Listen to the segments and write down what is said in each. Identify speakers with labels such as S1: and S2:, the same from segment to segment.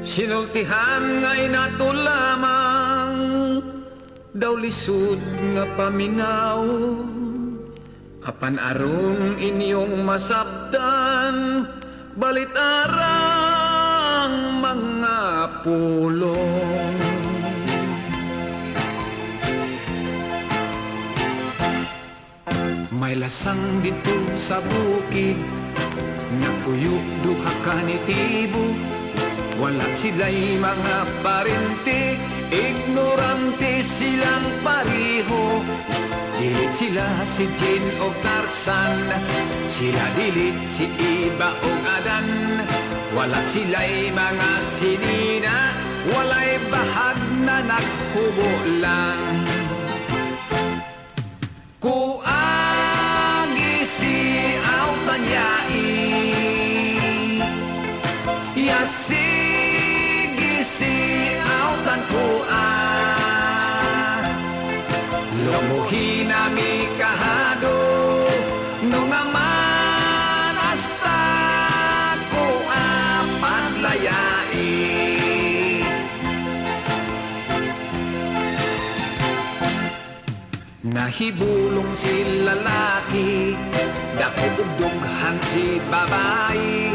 S1: Sinultihan nga'y nato lamang, daw lisod nga paminaw. Apan aron inyong masaptan, balit arang mga pulong. May lasang dito sa bukid, napuyo duha ka ni tibo. Wala sila'y mga parente, ignorante silang pareho. Dilit sila si Jin o Tarzan, sila dilit si Iba o Adan. Wala sila'y mga sinina, wala'y bahag na naghubo lang. Kuagi si Autanyai, yasigi si Autan Kua. Lumuhi nami kahado, nung naman hasta Kua padlayai. Nahibulong si lalaki, dako ugdughan si babae.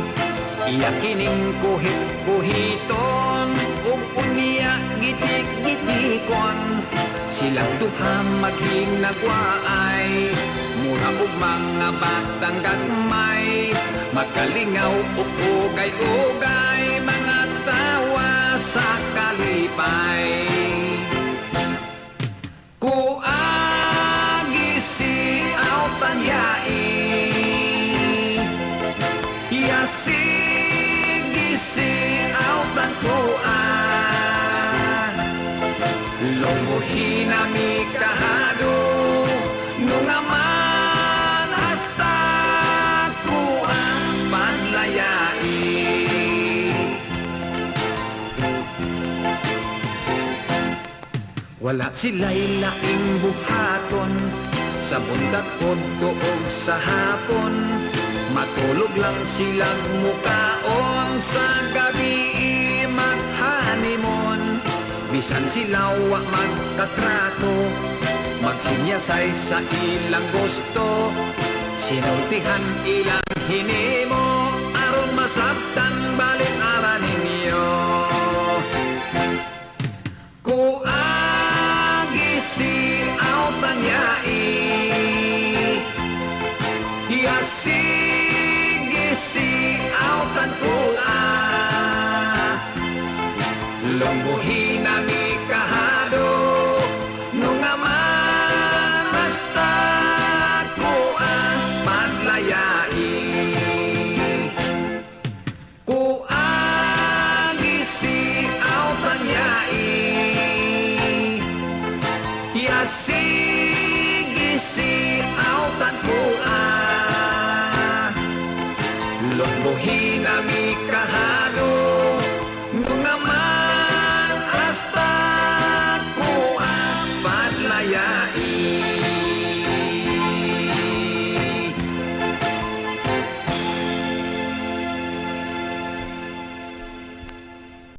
S1: Iya kining kuhit-kuhiton, ug unya gitik-gitikon. Silang duha maghinagwaay, mura ug mga batang gagmay. Magkalingaw ug ugay-ugay, mga tawa sa kalipay. Kuagi si Autanyai, yasigi si Autan Kua. Lumuhi nami kahado, nung naman hasta Kua padlayai. Wala sila'y laing buhaton, sa bundak podto og sa hapon. Matulog lang silang mukaon, sa gabi maghanimon. Bisan sila wa magkatrato, magsinyasay sa ilang gusto. Sinultihan ilang hinimo, aron masabtan balik ara ninyo. Kuagi si Autanyai, yasigi si Autan Kua. Lumuhi nami kahado, nung naman basta Kua padlayai. Kuagi si Autanyai, yasigi si Autan Kua. Lumuhi nami kahado,